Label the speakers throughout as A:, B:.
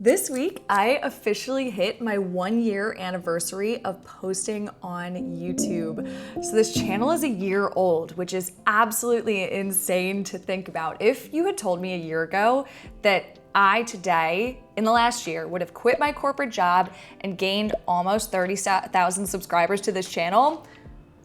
A: This week, I officially hit my 1-year anniversary of posting on YouTube. So this channel is a year old, which is absolutely insane to think about. If you had told me a year ago that I today, in the last year, would have quit my corporate job and gained almost 30,000 subscribers to this channel,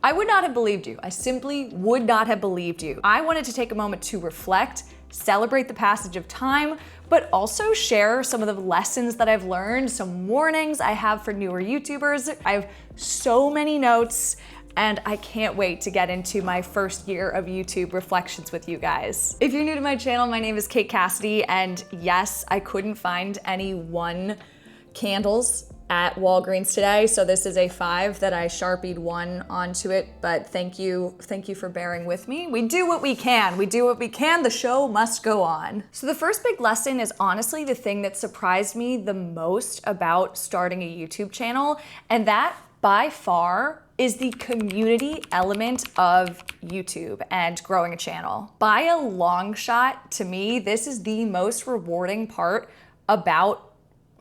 A: I would not have believed you. I simply would not have believed you. I wanted to take a moment to reflect, celebrate the passage of time, but also share some of the lessons that I've learned, some warnings I have for newer YouTubers. I have so many notes, and I can't wait to get into my first year of YouTube reflections with you guys. If you're new to my channel, my name is Cassidy, and yes, I couldn't find any one candles at Walgreens today, so this is a 5 that I Sharpied 1 onto it, but thank you for bearing with me. We do what we can, the show must go on. So the first big lesson is honestly the thing that surprised me the most about starting a YouTube channel, and that by far is the community element of YouTube and growing a channel. By a long shot, to me, this is the most rewarding part about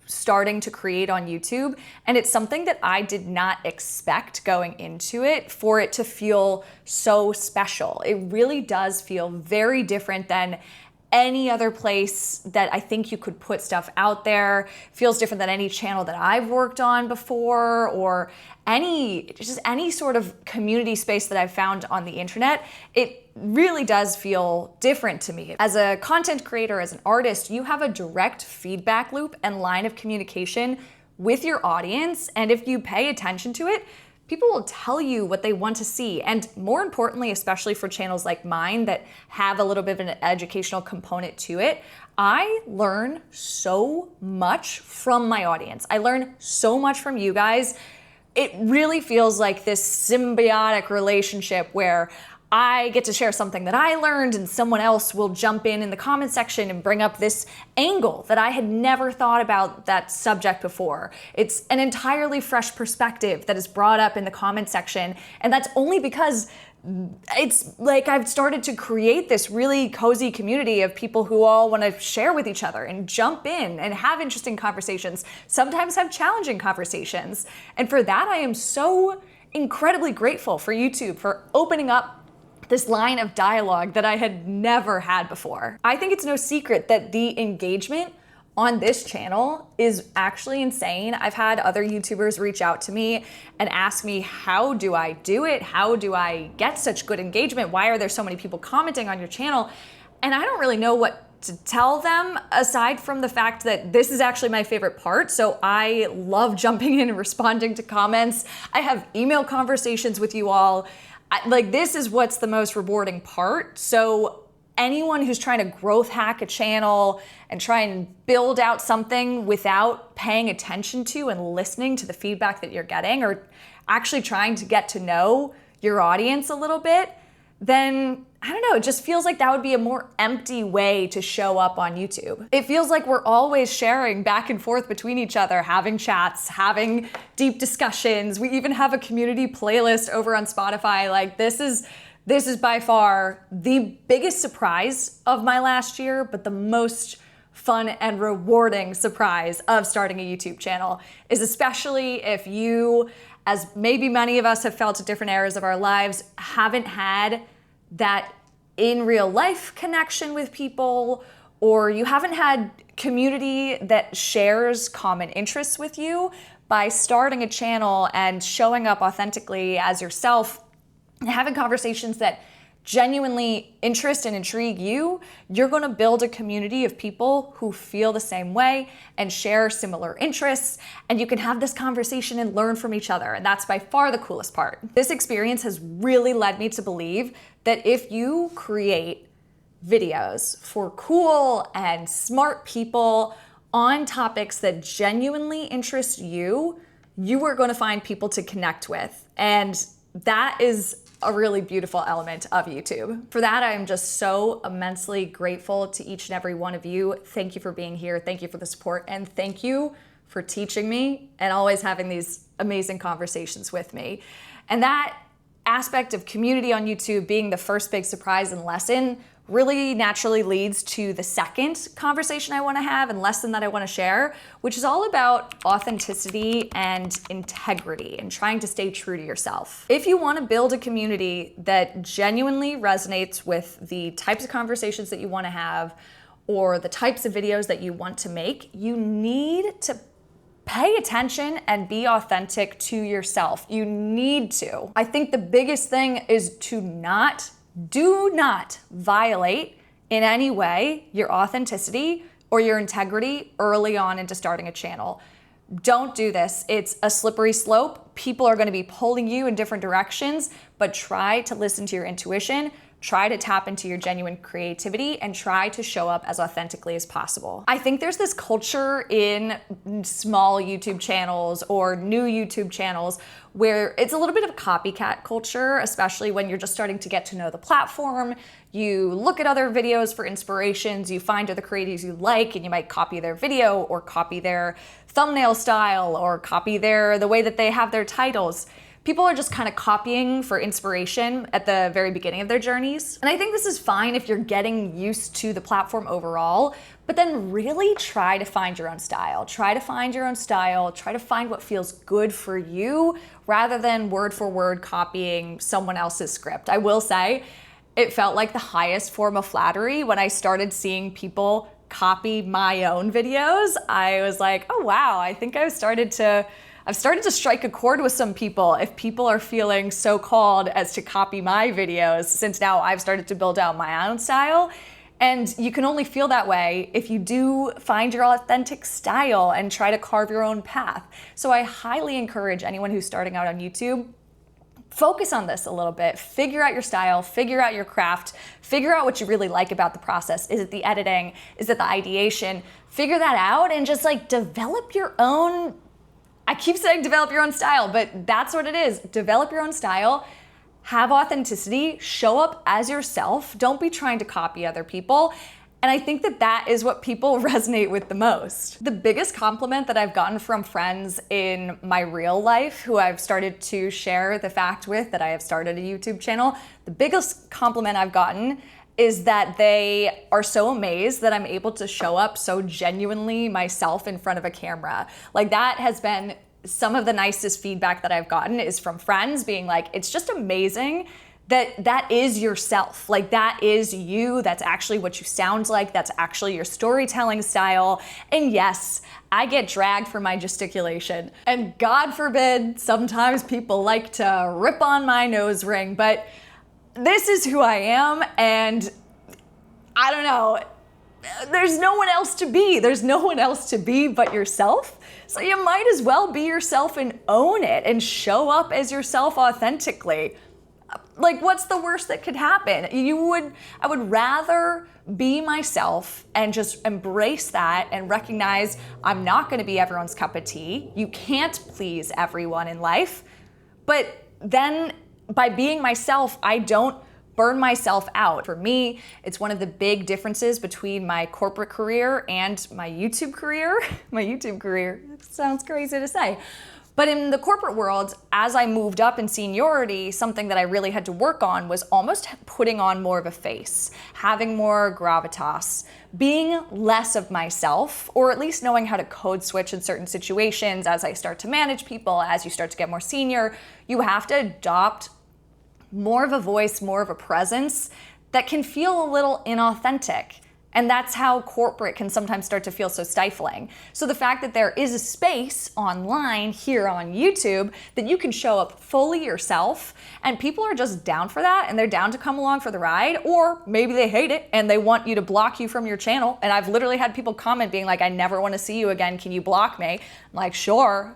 A: starting to create on YouTube. And it's something that I did not expect going into it for it to feel so special. It really does feel very different than any other place that I think you could put stuff out there. It feels different than any channel that I've worked on before, or just any sort of community space that I've found on the internet. It really does feel different to me. As a content creator, as an artist, you have a direct feedback loop and line of communication with your audience, and if you pay attention to it, people will tell you what they want to see. And more importantly, especially for channels like mine that have a little bit of an educational component to it, I learn so much from my audience. I learn so much from you guys. It really feels like this symbiotic relationship where I get to share something that I learned and someone else will jump in the comment section and bring up this angle that I had never thought about that subject before. It's an entirely fresh perspective that is brought up in the comment section, and that's only because it's like I've started to create this really cozy community of people who all want to share with each other and jump in and have interesting conversations, sometimes have challenging conversations. And for that, I am so incredibly grateful for YouTube for opening up this line of dialogue that I had never had before. I think it's no secret that the engagement on this channel is actually insane. I've had other YouTubers reach out to me and ask me, how do I do it? How do I get such good engagement? Why are there so many people commenting on your channel? And I don't really know what to tell them aside from the fact that this is actually my favorite part. So I love jumping in and responding to comments. I have email conversations with you all. This is what's the most rewarding part. So anyone who's trying to growth hack a channel and try and build out something without paying attention to and listening to the feedback that you're getting, or actually trying to get to know your audience a little bit, then I don't know, it just feels like that would be a more empty way to show up on YouTube. It feels like we're always sharing back and forth between each other, having chats, having deep discussions. We even have a community playlist over on Spotify. Like this is by far the biggest surprise of my last year, but the most fun and rewarding surprise of starting a YouTube channel is, especially if you, as maybe many of us have felt at different eras of our lives, haven't had that in real life connection with people, or you haven't had community that shares common interests with you. By starting a channel and showing up authentically as yourself and having conversations that genuinely interest and intrigue you, you're gonna build a community of people who feel the same way and share similar interests, and you can have this conversation and learn from each other, and that's by far the coolest part. This experience has really led me to believe that if you create videos for cool and smart people on topics that genuinely interest you, you are gonna find people to connect with, and that is a really beautiful element of YouTube. For that, I am just so immensely grateful to each and every one of you. Thank you for being here. Thank you for the support. And thank you for teaching me and always having these amazing conversations with me. And that aspect of community on YouTube being the first big surprise and lesson really naturally leads to the second conversation I want to have and lesson that I want to share, which is all about authenticity and integrity and trying to stay true to yourself. If you want to build a community that genuinely resonates with the types of conversations that you want to have or the types of videos that you want to make, you need to pay attention and be authentic to yourself. You need to. I think the biggest thing is to do not violate in any way your authenticity or your integrity early on into starting a channel. Don't do this. It's a slippery slope. People are going to be pulling you in different directions, but try to listen to your intuition. Try to tap into your genuine creativity and try to show up as authentically as possible. I think there's this culture in small YouTube channels or new YouTube channels where it's a little bit of a copycat culture, especially when you're just starting to get to know the platform. You look at other videos for inspirations, you find other creators you like, and you might copy their video or copy their thumbnail style or copy the way that they have their titles. People are just kind of copying for inspiration at the very beginning of their journeys. And I think this is fine if you're getting used to the platform overall, but then really try to find your own style. Try to find your own style. Try to find what feels good for you rather than word for word copying someone else's script. I will say, it felt like the highest form of flattery when I started seeing people copy my own videos. I was like, oh wow, I think I've started to strike a chord with some people if people are feeling so called as to copy my videos, since now I've started to build out my own style. And you can only feel that way if you do find your authentic style and try to carve your own path. So I highly encourage anyone who's starting out on YouTube, focus on this a little bit, figure out your style, figure out your craft, figure out what you really like about the process. Is it the editing? Is it the ideation? Figure that out and just like develop your own, I keep saying develop your own style, but that's what it is. Develop your own style, have authenticity, show up as yourself. Don't be trying to copy other people. And I think that that is what people resonate with the most. The biggest compliment that I've gotten from friends in my real life who I've started to share the fact with that I have started a YouTube channel, the biggest compliment I've gotten is that they are so amazed that I'm able to show up so genuinely myself in front of a camera. Like that has been some of the nicest feedback that I've gotten is from friends being like, it's just amazing that is yourself. Like that is you. That's actually what you sound like. That's actually your storytelling style. And yes, I get dragged for my gesticulation. And God forbid, sometimes people like to rip on my nose ring, but this is who I am. And I don't know, there's no one else to be. There's no one else to be but yourself. So you might as well be yourself and own it and show up as yourself authentically. Like, what's the worst that could happen? I would rather be myself and just embrace that and recognize I'm not going to be everyone's cup of tea. You can't please everyone in life. But then by being myself, I don't burn myself out. For me, it's one of the big differences between my corporate career and my YouTube career. My YouTube career sounds crazy to say. But in the corporate world, as I moved up in seniority, something that I really had to work on was almost putting on more of a face, having more gravitas, being less of myself, or at least knowing how to code switch in certain situations. As I start to manage people, as you start to get more senior, you have to adopt more of a voice, more of a presence that can feel a little inauthentic. And that's how corporate can sometimes start to feel so stifling. So the fact that there is a space online here on YouTube that you can show up fully yourself and people are just down for that and they're down to come along for the ride, or maybe they hate it and they want you to block you from your channel. And I've literally had people comment being like, I never want to see you again. Can you block me? I'm like, sure.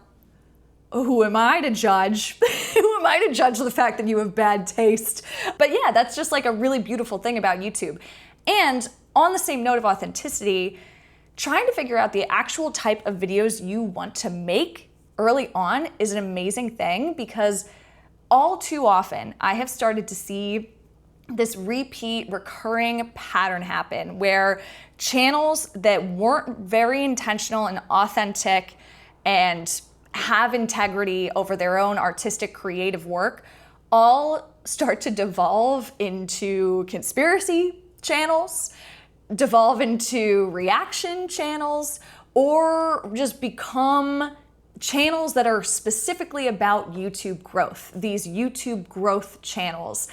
A: Who am I to judge? Who am I to judge the fact that you have bad taste? But yeah, that's just like a really beautiful thing about YouTube. And on the same note of authenticity, trying to figure out the actual type of videos you want to make early on is an amazing thing, because all too often I have started to see this repeat recurring pattern happen where channels that weren't very intentional and authentic and have integrity over their own artistic creative work all start to devolve into conspiracy channels, devolve into reaction channels, or just become channels that are specifically about YouTube growth, these YouTube growth channels.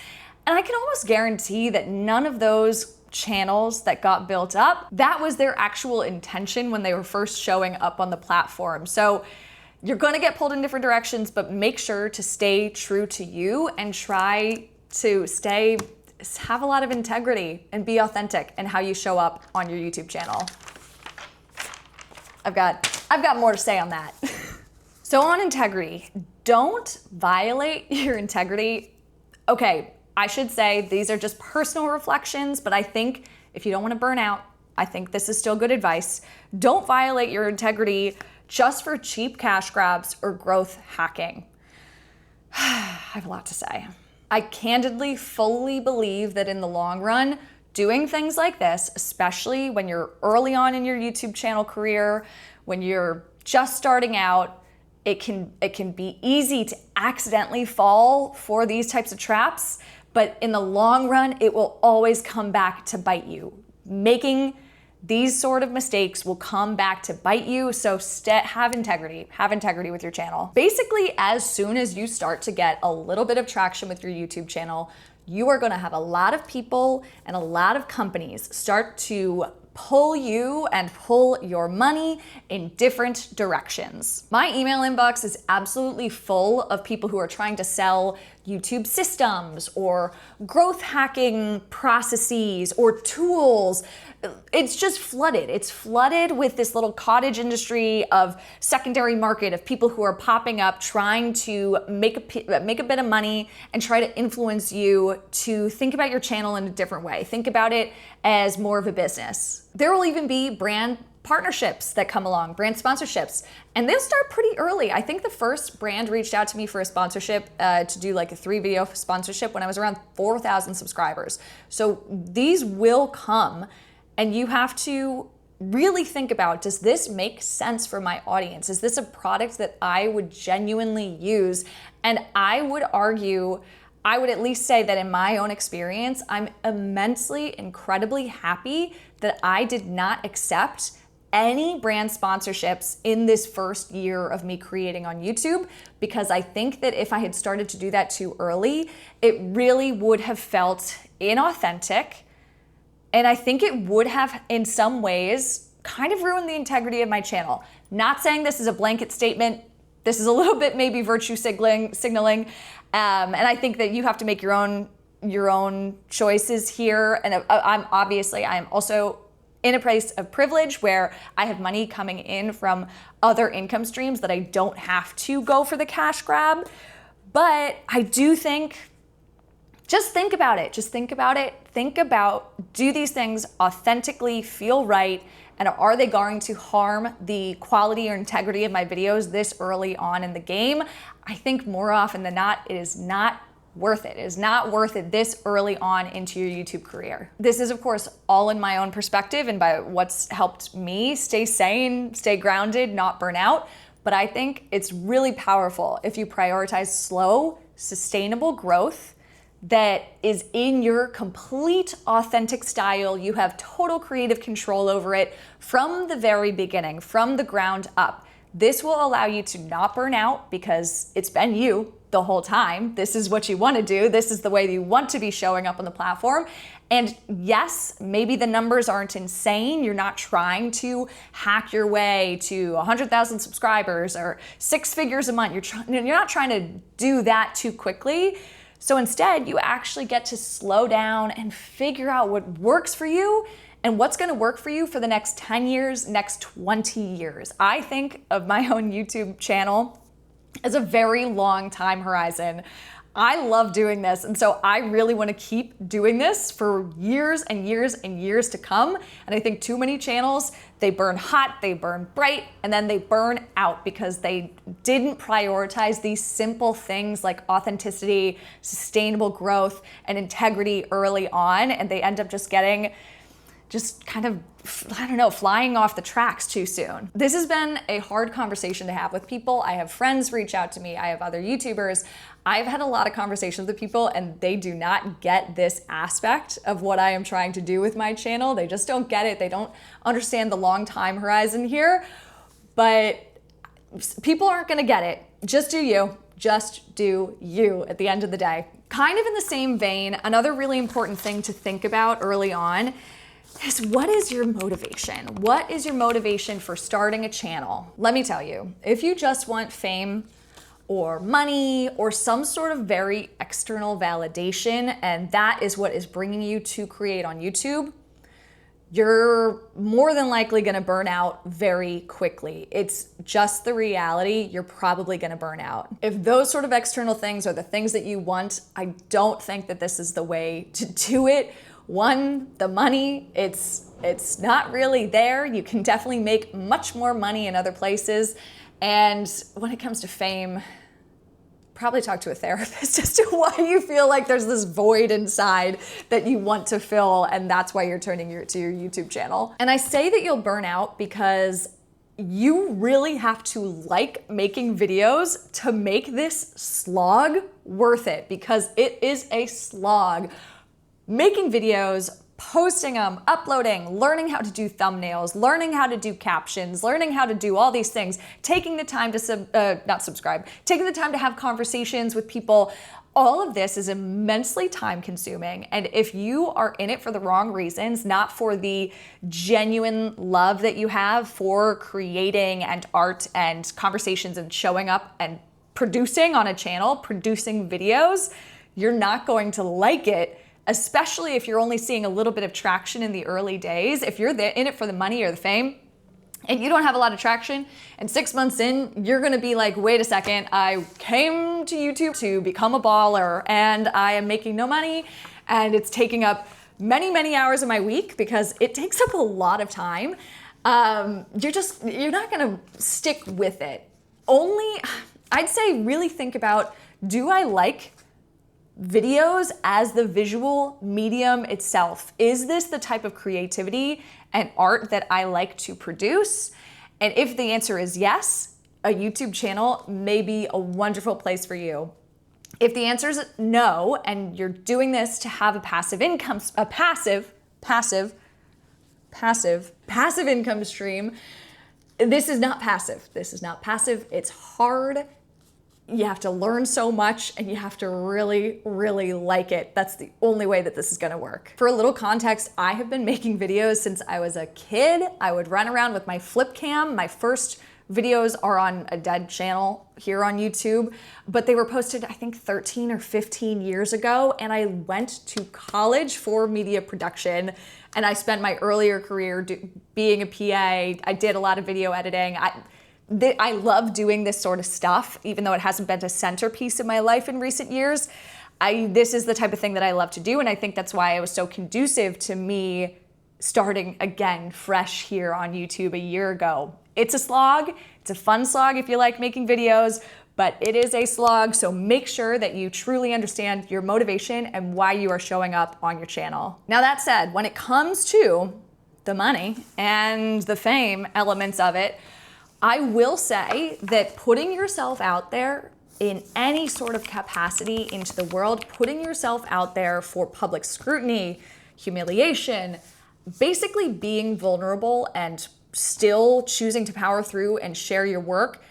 A: And I can almost guarantee that none of those channels that got built up, that was their actual intention when they were first showing up on the platform. So you're gonna get pulled in different directions, but make sure to stay true to you and try to have a lot of integrity and be authentic in how you show up on your YouTube channel. I've got more to say on that. So on integrity, don't violate your integrity. Okay, I should say these are just personal reflections, but I think if you don't want to burn out, I think this is still good advice. Don't violate your integrity just for cheap cash grabs or growth hacking. I have a lot to say. I candidly fully believe that in the long run, doing things like this, especially when you're early on in your YouTube channel career, when you're just starting out, it can be easy to accidentally fall for these types of traps, but in the long run, it will always come back to bite you. Making these sort of mistakes will come back to bite you, so have integrity with your channel. Basically, as soon as you start to get a little bit of traction with your YouTube channel, you are gonna have a lot of people and a lot of companies start to pull you and pull your money in different directions. My email inbox is absolutely full of people who are trying to sell YouTube systems or growth hacking processes or tools. It's just flooded. It's flooded with this little cottage industry of secondary market of people who are popping up trying to make a bit of money and try to influence you to think about your channel in a different way. Think about it as more of a business. There will even be brand partnerships that come along, brand sponsorships, and they'll start pretty early. I think the first brand reached out to me for a sponsorship to do like a 3-video sponsorship when I was around 4,000 subscribers. So these will come, and you have to really think about, does this make sense for my audience? Is this a product that I would genuinely use? And I would argue, I would at least say that in my own experience, I'm immensely, incredibly happy that I did not accept any brand sponsorships in this first year of me creating on YouTube, because I think that if I had started to do that too early, it really would have felt inauthentic. And I think it would have, in some ways, kind of ruined the integrity of my channel. Not saying this is a blanket statement. This is a little bit maybe virtue signaling. And I think that you have to make your own choices here. And I'm also in a place of privilege where I have money coming in from other income streams that I don't have to go for the cash grab. But I do think, just think about it. Think about, do these things authentically feel right? And are they going to harm the quality or integrity of my videos this early on in the game? I think more often than not, it is not worth it. It is not worth it this early on into your YouTube career. This is, of course, all in my own perspective and by what's helped me stay sane, stay grounded, not burn out. But I think it's really powerful if you prioritize slow, sustainable growth that is in your complete authentic style. You have total creative control over it from the very beginning, from the ground up. This will allow you to not burn out because it's been you the whole time. This is what you want to do. This is the way you want to be showing up on the platform. And yes, maybe the numbers aren't insane. You're not trying to hack your way to 100,000 subscribers or 6 figures a month. You're not trying to do that too quickly. So instead, you actually get to slow down and figure out what works for you and what's gonna work for you for the next 10 years, next 20 years. I think of my own YouTube channel as a very long time horizon. I love doing this, and so I really want to keep doing this for years and years and years to come. And I think too many channels, they burn hot, they burn bright, and then they burn out because they didn't prioritize these simple things like authenticity, sustainable growth, and integrity early on, and they end up just getting kind of I don't know, flying off the tracks too soon. This has been a hard conversation to have with people. I have friends reach out to me. I have other YouTubers. I've had a lot of conversations with people and they do not get this aspect of what I am trying to do with my channel. They just don't get it. They don't understand the long time horizon here, but people aren't gonna get it. Just do you. Just do you at the end of the day. Kind of in the same vein, another really important thing to think about early on is, what is your motivation? What is your motivation for starting a channel? Let me tell you, if you just want fame or money or some sort of very external validation, and that is what is bringing you to create on YouTube, you're more than likely gonna burn out very quickly. It's just the reality. You're probably gonna burn out. If those sort of external things are the things that you want, I don't think that this is the way to do it. One, the money, it's not really there. You can definitely make much more money in other places. And when it comes to fame, probably talk to a therapist as to why you feel like there's this void inside that you want to fill, and that's why you're turning to your YouTube channel. And I say that you'll burn out because you really have to like making videos to make this slog worth it, because it is a slog. Making videos, posting them, uploading, learning how to do thumbnails, learning how to do captions, learning how to do all these things, taking the time to taking the time to have conversations with people. All of this is immensely time consuming. And if you are in it for the wrong reasons, not for the genuine love that you have for creating and art and conversations and showing up and producing on a channel, producing videos, you're not going to like it. Especially if you're only seeing a little bit of traction in the early days. If you're in it for the money or the fame and you don't have a lot of traction, and 6 months in, you're gonna be like, wait a second, I came to YouTube to become a baller and I am making no money, and it's taking up many, many hours of my week because it takes up a lot of time. You're not gonna stick with it. I'd say really think about, do I like videos as the visual medium itself? Is this the type of creativity and art that I like to produce? And if the answer is yes, a YouTube channel may be a wonderful place for you. If the answer is no, and you're doing this to have a passive income, passive income stream, this is not passive. This is not passive. It's hard. You have to learn so much, and you have to really, really like it. That's the only way that this is gonna work. For a little context, I have been making videos since I was a kid. I would run around with my flip cam. My first videos are on a dead channel here on YouTube, but they were posted, I think, 13 or 15 years ago, and I went to college for media production, and I spent my earlier career being a PA. I did a lot of video editing. I love doing this sort of stuff, even though it hasn't been a centerpiece of my life in recent years. This is the type of thing that I love to do, and I think that's why it was so conducive to me starting again fresh here on YouTube a year ago. It's a slog. It's a fun slog if you like making videos, but it is a slog, so make sure that you truly understand your motivation and why you are showing up on your channel. Now, that said, when it comes to the money and the fame elements of it, I will say that putting yourself out there in any sort of capacity into the world, putting yourself out there for public scrutiny, humiliation, basically being vulnerable and still choosing to power through and share your work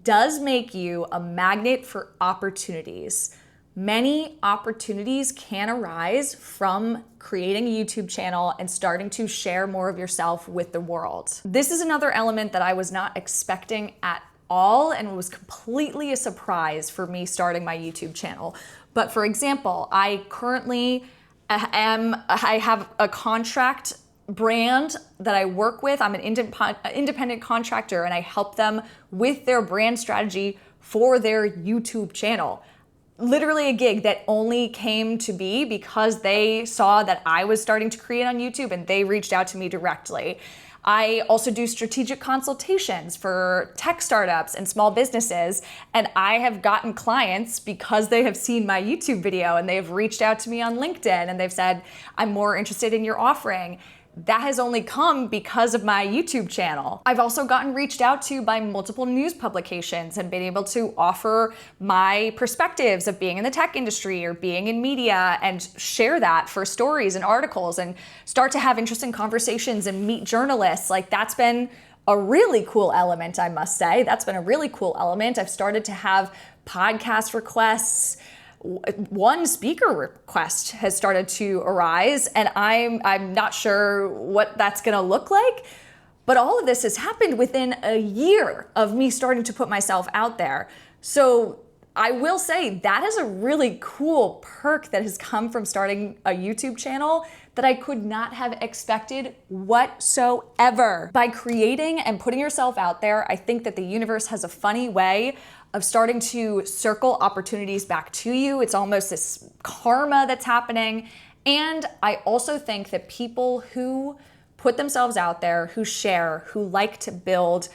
A: does make you a magnet for opportunities. Many opportunities can arise from creating a YouTube channel and starting to share more of yourself with the world. This is another element that I was not expecting at all, and was completely a surprise for me starting my YouTube channel. But for example, I currently have a contract brand that I work with. I'm an independent contractor, and I help them with their brand strategy for their YouTube channel. Literally a gig that only came to be because they saw that I was starting to create on YouTube and they reached out to me directly. I also do strategic consultations for tech startups and small businesses, and I have gotten clients because they have seen my YouTube video and they have reached out to me on LinkedIn and they've said, I'm more interested in your offering. that has only come because of my YouTube channel. I've also gotten reached out to by multiple news publications and been able to offer my perspectives of being in the tech industry or being in media and share that for stories and articles and start to have interesting conversations and meet journalists. Like, that's been a really cool element, I must say. That's been a really cool element. I've started to have podcast requests. One speaker request has started to arise, and I'm not sure what that's gonna look like, but all of this has happened within a year of me starting to put myself out there. So I will say that is a really cool perk that has come from starting a YouTube channel that I could not have expected whatsoever. By creating and putting yourself out there, I think that the universe has a funny way of starting to circle opportunities back to you. It's almost this karma that's happening. And I also think that people who put themselves out there, who share, who like to build,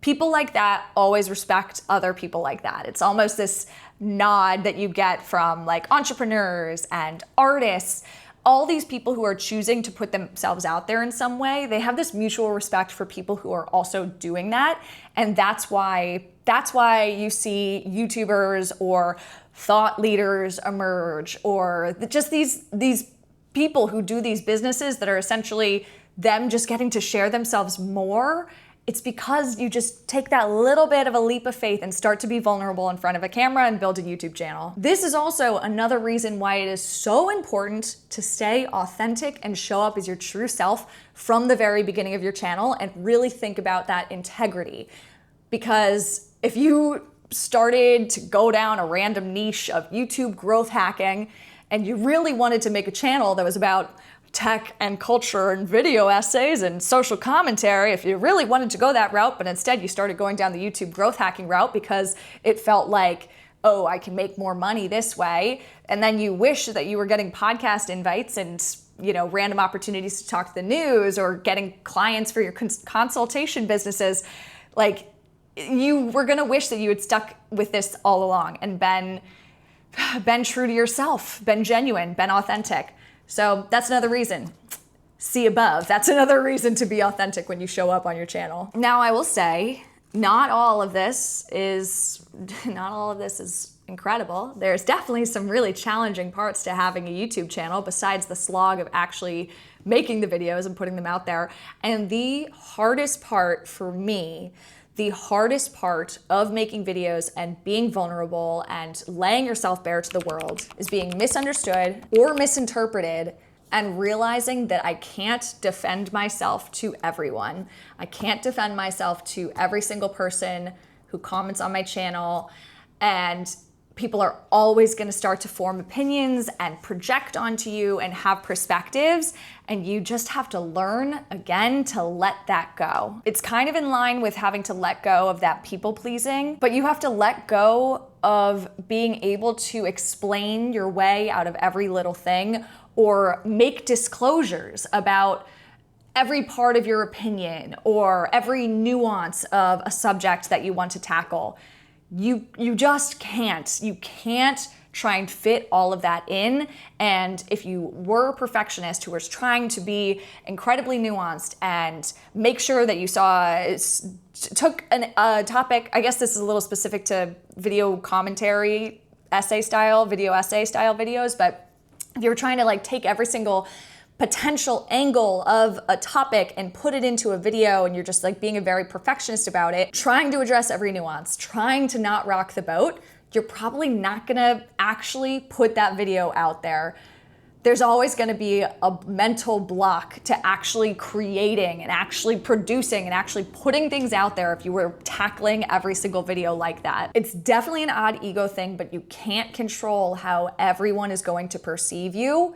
A: people like that always respect other people like that. It's almost this nod that you get from like entrepreneurs and artists. All these people who are choosing to put themselves out there in some way, they have this mutual respect for people who are also doing that. And that's why you see YouTubers or thought leaders emerge, or just these people who do these businesses that are essentially them just getting to share themselves more. It's because you just take that little bit of a leap of faith and start to be vulnerable in front of a camera and build a YouTube channel. This is also another reason why it is so important to stay authentic and show up as your true self from the very beginning of your channel and really think about that integrity. Because if you started to go down a random niche of YouTube growth hacking and you really wanted to make a channel that was about tech and culture and video essays and social commentary, if you really wanted to go that route, but instead you started going down the YouTube growth hacking route because it felt like, oh, I can make more money this way, and then you wish that you were getting podcast invites and random opportunities to talk to the news or getting clients for your consultation businesses, like, you were gonna wish that you had stuck with this all along and been true to yourself, been genuine, been authentic. So that's another reason. See above. That's another reason to be authentic when you show up on your channel. Now, I will say, not all of this is incredible. There's definitely some really challenging parts to having a YouTube channel besides the slog of actually making the videos and putting them out there. And the hardest part for me, the hardest part of making videos and being vulnerable and laying yourself bare to the world is being misunderstood or misinterpreted and realizing that I can't defend myself to everyone. I can't defend myself to every single person who comments on my channel, and people are always gonna start to form opinions and project onto you and have perspectives, and you just have to learn, again, to let that go. It's kind of in line with having to let go of that people pleasing, but you have to let go of being able to explain your way out of every little thing or make disclosures about every part of your opinion or every nuance of a subject that you want to tackle. You just can't. You can't try and fit all of that in. And if you were a perfectionist who was trying to be incredibly nuanced and make sure that you took a topic, I guess this is a little specific to video commentary, video essay style videos, but if you were trying to take every single potential angle of a topic and put it into a video, and you're just being a very perfectionist about it, trying to address every nuance, trying to not rock the boat, you're probably not gonna actually put that video out there. There's always gonna be a mental block to actually creating and actually producing and actually putting things out there if you were tackling every single video like that. It's definitely an odd ego thing, but you can't control how everyone is going to perceive you,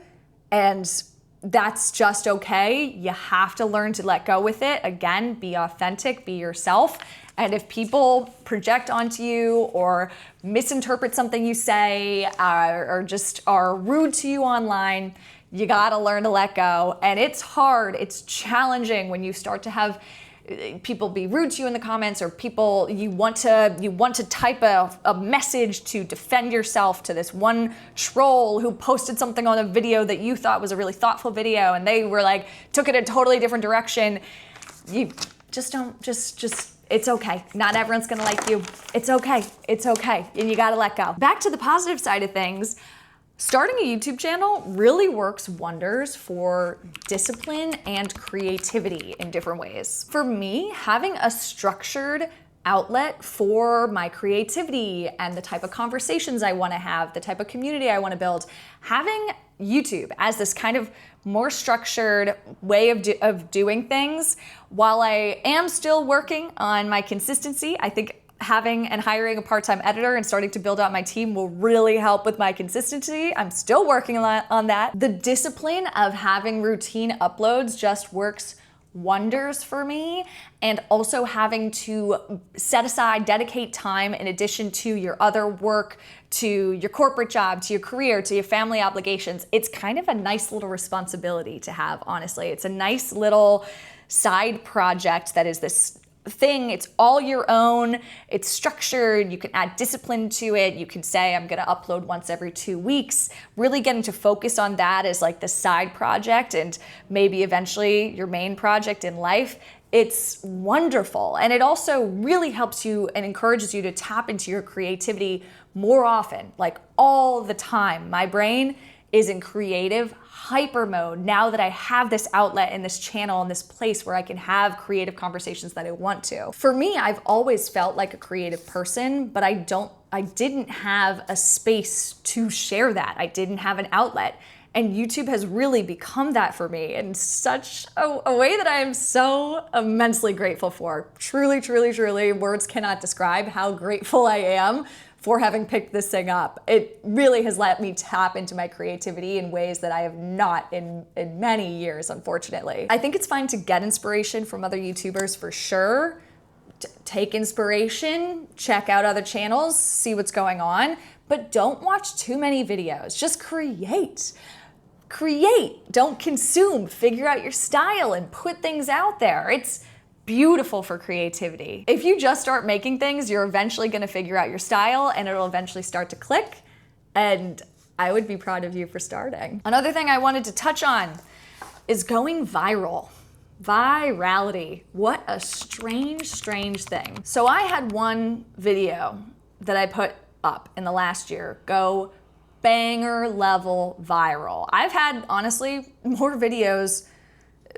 A: and that's just okay. You have to learn to let go with it. Again, be authentic, be yourself. And if people project onto you or misinterpret something you say or just are rude to you online, you gotta learn to let go. And it's hard, it's challenging when you start to have people be rude to you in the comments, or people, you want to type a message to defend yourself to this one troll who posted something on a video that you thought was a really thoughtful video, and they were like, took it a totally different direction. You just don't, it's okay. Not everyone's gonna like you. It's okay. It's okay. And you gotta let go. Back to the positive side of things. Starting a YouTube channel really works wonders for discipline and creativity in different ways. For me, having a structured outlet for my creativity and the type of conversations I want to have, the type of community I want to build, having YouTube as this kind of more structured way of doing things, while I am still working on my consistency, I think having and hiring a part-time editor and starting to build out my team will really help with my consistency. I'm still working on that. The discipline of having routine uploads just works wonders for me, and also having to set aside, dedicate time in addition to your other work, to your corporate job, to your career, to your family obligations. It's kind of a nice little responsibility to have, honestly. It's a nice little side project that is this thing. It's all your own. It's structured. You can add discipline to it. You can say, I'm going to upload once every 2 weeks. Really getting to focus on that as like the side project and maybe eventually your main project in life. It's wonderful. And it also really helps you and encourages you to tap into your creativity more often, like all the time. My brain is in creative hyper mode now that I have this outlet and this channel and this place where I can have creative conversations that I want to. For me, I've always felt like a creative person, but I didn't have a space to share that. I didn't have an outlet. And YouTube has really become that for me in such a way that I am so immensely grateful for. Truly, truly, truly, words cannot describe how grateful I am for having picked this thing up. It really has let me tap into my creativity in ways that I have not in many years, unfortunately. I think it's fine to get inspiration from other YouTubers for sure. Take inspiration, check out other channels, see what's going on, but don't watch too many videos. Just create. Create, don't consume. Figure out your style and put things out there. It's beautiful for creativity. If you just start making things, you're eventually gonna figure out your style and it'll eventually start to click, and I would be proud of you for starting. Another thing I wanted to touch on is going viral. Virality, what a strange, strange thing. So I had one video that I put up in the last year go banger level viral. I've had, honestly, more videos.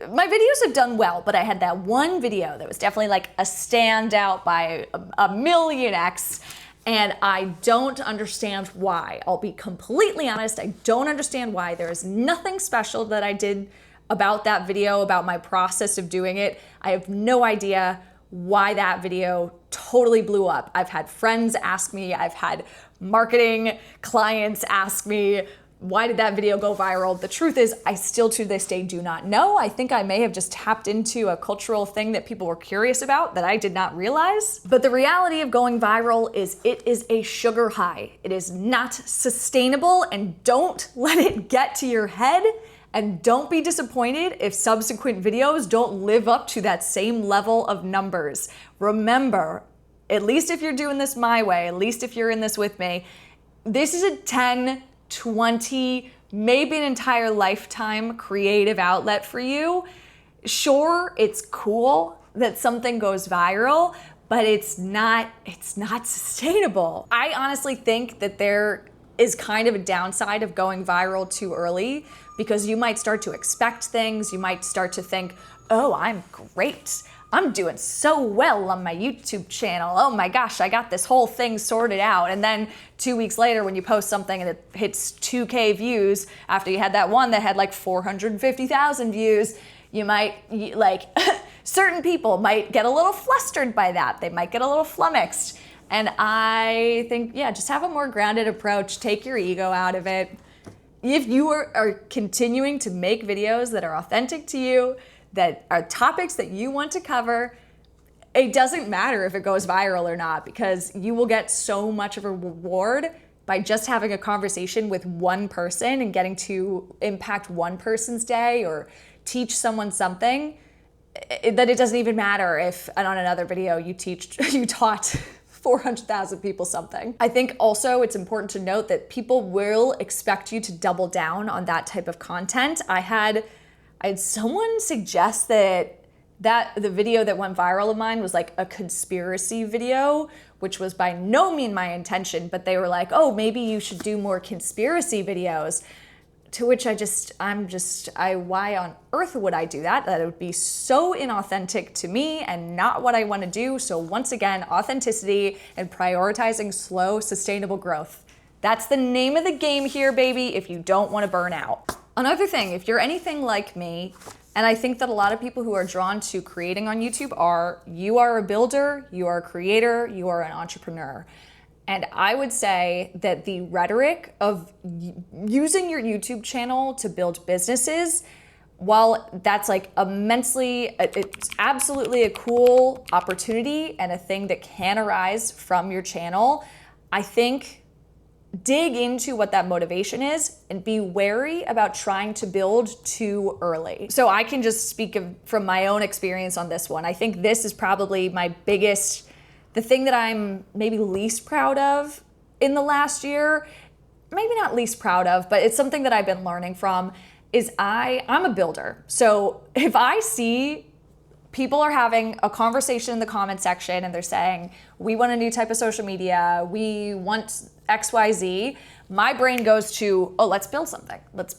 A: My videos have done well, but I had that one video that was definitely like a standout by a million X, and I don't understand why. I'll be completely honest, I don't understand why. There is nothing special that I did about that video, about my process of doing it. I have no idea why that video totally blew up. I've had friends ask me, I've had marketing clients ask me, why did that video go viral? The truth is, I still to this day do not know. I think I may have just tapped into a cultural thing that people were curious about that I did not realize. But the reality of going viral is it is a sugar high. It is not sustainable, and don't let it get to your head. And don't be disappointed if subsequent videos don't live up to that same level of numbers. Remember, at least if you're doing this my way, at least if you're in this with me, this is a 10, 20, maybe an entire lifetime creative outlet for you. Sure, it's cool that something goes viral, but it's not sustainable. I honestly think that there is kind of a downside of going viral too early, because you might start to expect things. You might start to think, oh, I'm great. I'm doing so well on my YouTube channel. Oh my gosh, I got this whole thing sorted out. And then 2 weeks later, when you post something and it hits 2K views, after you had that one that had like 450,000 views, you might, certain people might get a little flustered by that. They might get a little flummoxed. And I think, yeah, just have a more grounded approach. Take your ego out of it. If you are continuing to make videos that are authentic to you, that are topics that you want to cover, it doesn't matter if it goes viral or not, because you will get so much of a reward by just having a conversation with one person and getting to impact one person's day or teach someone something. that it doesn't even matter if, and on another video, you taught 400,000 people something. I think also it's important to note that people will expect you to double down on that type of content. I had someone suggest that the video that went viral of mine was like a conspiracy video, which was by no means my intention, but they were like, oh, maybe you should do more conspiracy videos. To which why on earth would I do that? That would be so inauthentic to me and not what I want to do. So once again, authenticity and prioritizing slow, sustainable growth. That's the name of the game here, baby, if you don't want to burn out. Another thing, if you're anything like me, and I think that a lot of people who are drawn to creating on YouTube you are a builder, you are a creator, you are an entrepreneur. And I would say that the rhetoric of using your YouTube channel to build businesses, while that's like it's absolutely a cool opportunity and a thing that can arise from your channel, I think dig into what that motivation is and be wary about trying to build too early. So I can just speak from my own experience on this one. I think this is probably the thing that I'm maybe least proud of in the last year, maybe not least proud of, but it's something that I've been learning from, is I'm a builder. So if I see people are having a conversation in the comment section and they're saying, we want a new type of social media, we want XYZ, my brain goes to, oh, let's build something. Let's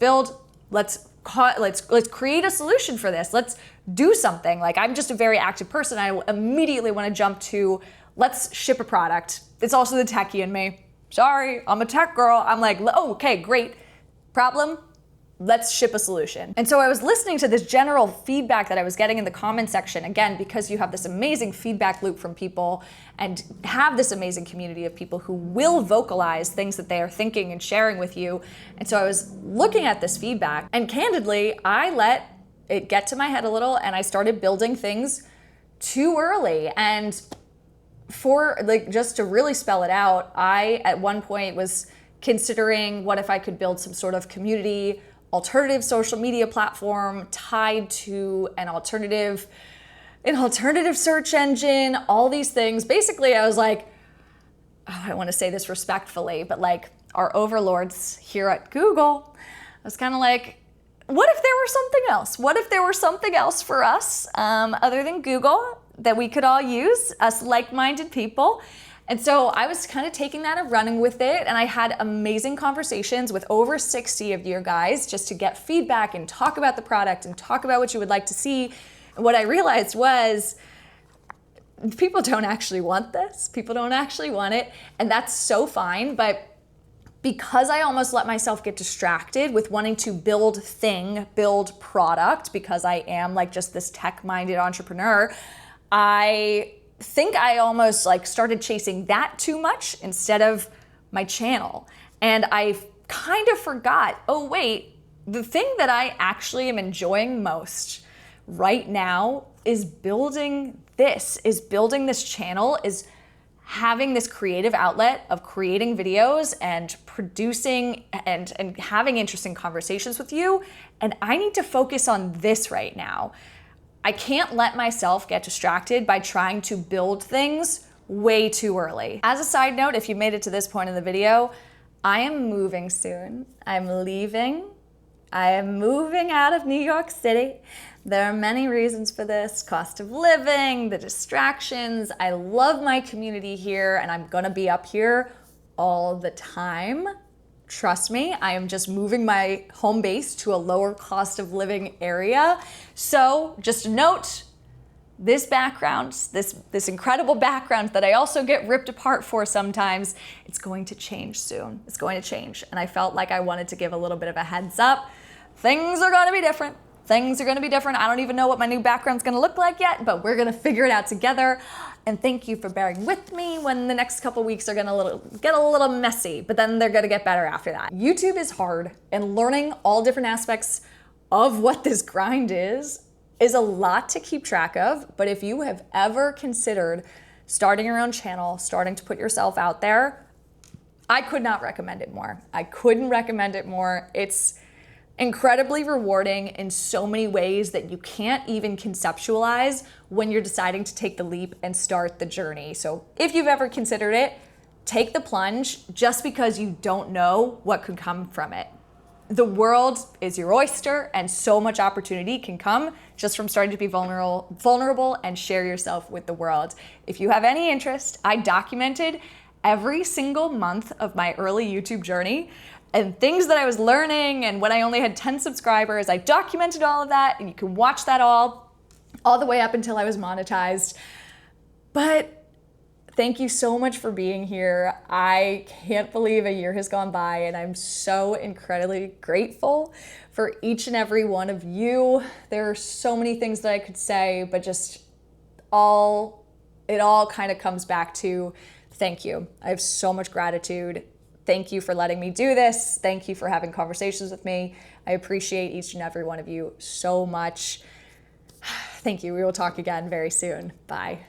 A: create a solution for this. Let's do something. Like, I'm just a very active person. I immediately want to jump to, let's ship a product. It's also the techie in me. Sorry, I'm a tech girl. I'm like, oh, okay, great. Problem? Let's ship a solution. And so I was listening to this general feedback that I was getting in the comment section, again, because you have this amazing feedback loop from people and have this amazing community of people who will vocalize things that they are thinking and sharing with you. And so I was looking at this feedback, and candidly, I let it get to my head a little, and I started building things too early. And just to really spell it out, I at one point was considering what if I could build some sort of community alternative social media platform tied to an alternative search engine, all these things. Basically, I was like, oh, I don't want to say this respectfully, but like our overlords here at Google, I was kind of like, what if there were something else? What if there were something else for us other than Google that we could all use, us like-minded people? And so I was kind of taking that and running with it, and I had amazing conversations with over 60 of you guys just to get feedback and talk about the product and talk about what you would like to see. And what I realized was people don't actually want this. People don't actually want it, and that's so fine. But because I almost let myself get distracted with wanting to build product, because I am like just this tech-minded entrepreneur, I think I almost like started chasing that too much instead of my channel. And I kind of forgot, oh wait, the thing that I actually am enjoying most right now is building this channel, is having this creative outlet of creating videos and producing and having interesting conversations with you. And I need to focus on this right now. I can't let myself get distracted by trying to build things way too early. As a side note, if you made it to this point in the video, I am moving soon. I'm leaving. I am moving out of New York City. There are many reasons for this: cost of living, the distractions. I love my community here, and I'm gonna be up here all the time. Trust me, I am just moving my home base to a lower cost of living area. So just a note, this background, this incredible background that I also get ripped apart for sometimes, it's going to change soon. It's going to change. And I felt like I wanted to give a little bit of a heads up. Things are gonna be different. Things are gonna be different. I don't even know what my new background's gonna look like yet, but we're gonna figure it out together. And thank you for bearing with me when the next couple weeks are gonna get a little messy, but then they're gonna get better after that. YouTube is hard, and learning all different aspects of what this grind is a lot to keep track of. But if you have ever considered starting your own channel, starting to put yourself out there, I could not recommend it more. I couldn't recommend it more. It's Incredibly rewarding in so many ways that you can't even conceptualize when you're deciding to take the leap and start the journey. So if you've ever considered it, take the plunge just because you don't know what could come from it. The world is your oyster, and so much opportunity can come just from starting to be vulnerable and share yourself with the world. If you have any interest, I documented every single month of my early YouTube journey and things that I was learning, and when I only had 10 subscribers, I documented all of that, and you can watch that all the way up until I was monetized. But thank you so much for being here. I can't believe a year has gone by, and I'm so incredibly grateful for each and every one of you. There are so many things that I could say, but just it all kind of comes back to thank you. I have so much gratitude. Thank you for letting me do this. Thank you for having conversations with me. I appreciate each and every one of you so much. Thank you. We will talk again very soon. Bye.